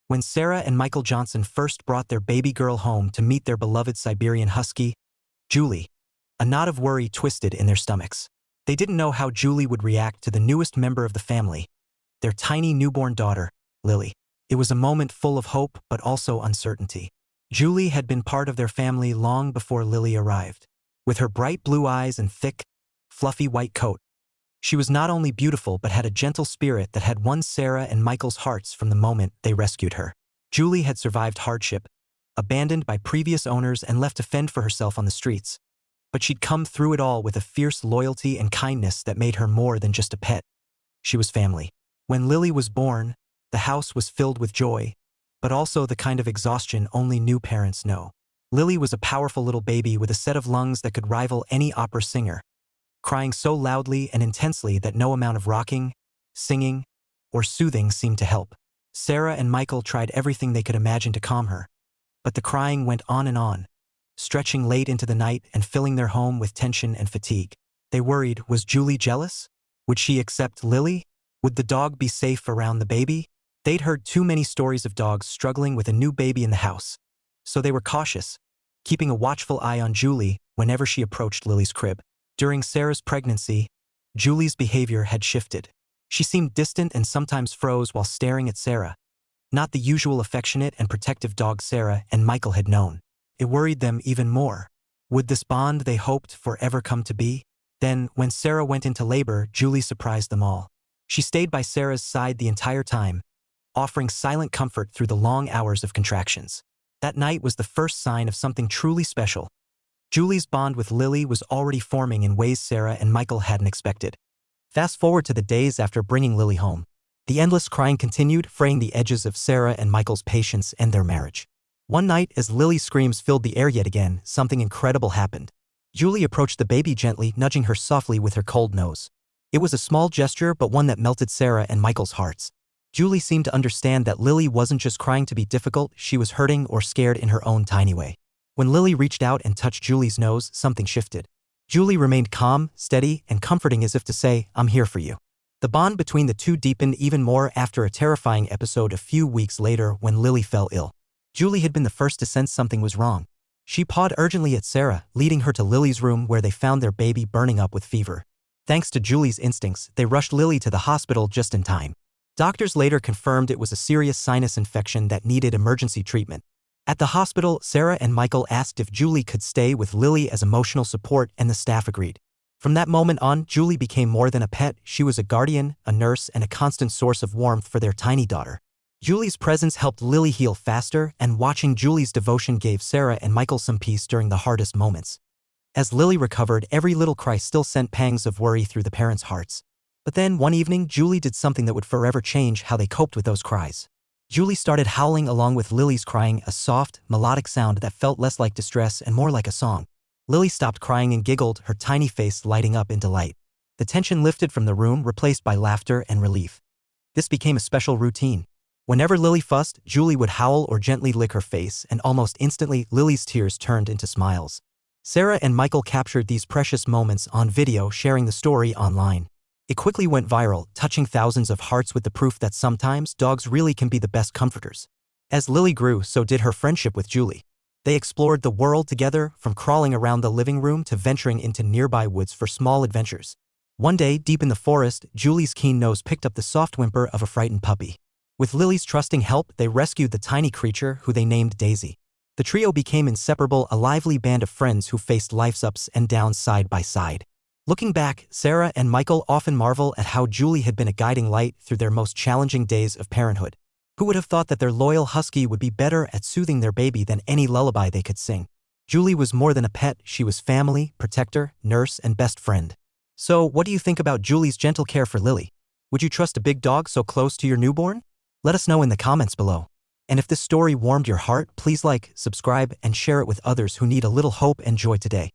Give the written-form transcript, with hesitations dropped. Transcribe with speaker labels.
Speaker 1: When Sarah and Michael Johnson first brought their baby girl home to meet their beloved Siberian Husky, Julie, a knot of worry twisted in their stomachs. They didn't know how Julie would react to the newest member of the family, their tiny newborn daughter, Lily. It was a moment full of hope but also uncertainty. Julie had been part of their family long before Lily arrived. With her bright blue eyes and thick, fluffy white coat, she was not only beautiful but had a gentle spirit that had won Sarah and Michael's hearts from the moment they rescued her. Julie had survived hardship, abandoned by previous owners and left to fend for herself on the streets. But she'd come through it all with a fierce loyalty and kindness that made her more than just a pet. She was family. When Lily was born, the house was filled with joy, but also the kind of exhaustion only new parents know. Lily was a powerful little baby with a set of lungs that could rival any opera singer, crying so loudly and intensely that no amount of rocking, singing, or soothing seemed to help. Sarah and Michael tried everything they could imagine to calm her, but the crying went on, stretching late into the night and filling their home with tension and fatigue. They worried, was Julie jealous? Would she accept Lily? Would the dog be safe around the baby? They'd heard too many stories of dogs struggling with a new baby in the house, so they were cautious, keeping a watchful eye on Julie whenever she approached Lily's crib. During Sarah's pregnancy, Julie's behavior had shifted. She seemed distant and sometimes froze while staring at Sarah, not the usual affectionate and protective dog Sarah and Michael had known. It worried them even more. Would this bond they hoped for ever come to be? Then, when Sarah went into labor, Julie surprised them all. She stayed by Sarah's side the entire time, offering silent comfort through the long hours of contractions. That night was the first sign of something truly special. Julie's bond with Lily was already forming in ways Sarah and Michael hadn't expected. Fast forward to the days after bringing Lily home. The endless crying continued, fraying the edges of Sarah and Michael's patience and their marriage. One night, as Lily's screams filled the air yet again, something incredible happened. Julie approached the baby gently, nudging her softly with her cold nose. It was a small gesture, but one that melted Sarah and Michael's hearts. Julie seemed to understand that Lily wasn't just crying to be difficult, she was hurting or scared in her own tiny way. When Lily reached out and touched Julie's nose, something shifted. Julie remained calm, steady, and comforting, as if to say, "I'm here for you." The bond between the two deepened even more after a terrifying episode a few weeks later when Lily fell ill. Julie had been the first to sense something was wrong. She pawed urgently at Sarah, leading her to Lily's room where they found their baby burning up with fever. Thanks to Julie's instincts, they rushed Lily to the hospital just in time. Doctors later confirmed it was a serious sinus infection that needed emergency treatment. At the hospital, Sarah and Michael asked if Julie could stay with Lily as emotional support, and the staff agreed. From that moment on, Julie became more than a pet. She was a guardian, a nurse, and a constant source of warmth for their tiny daughter. Julie's presence helped Lily heal faster, and watching Julie's devotion gave Sarah and Michael some peace during the hardest moments. As Lily recovered, every little cry still sent pangs of worry through the parents' hearts. But then, one evening, Julie did something that would forever change how they coped with those cries. Julie started howling along with Lily's crying, a soft, melodic sound that felt less like distress and more like a song. Lily stopped crying and giggled, her tiny face lighting up in delight. The tension lifted from the room, replaced by laughter and relief. This became a special routine. Whenever Lily fussed, Julie would howl or gently lick her face, and almost instantly, Lily's tears turned into smiles. Sarah and Michael captured these precious moments on video, sharing the story online. It quickly went viral, touching thousands of hearts with the proof that sometimes dogs really can be the best comforters. As Lily grew, so did her friendship with Julie. They explored the world together, from crawling around the living room to venturing into nearby woods for small adventures. One day, deep in the forest, Julie's keen nose picked up the soft whimper of a frightened puppy. With Lily's trusting help, they rescued the tiny creature, who they named Daisy. The trio became inseparable, a lively band of friends who faced life's ups and downs side by side. Looking back, Sarah and Michael often marvel at how Julie had been a guiding light through their most challenging days of parenthood. Who would have thought that their loyal husky would be better at soothing their baby than any lullaby they could sing? Julie was more than a pet, she was family, protector, nurse, and best friend. So, what do you think about Julie's gentle care for Lily? Would you trust a big dog so close to your newborn? Let us know in the comments below. And if this story warmed your heart, please like, subscribe, and share it with others who need a little hope and joy today.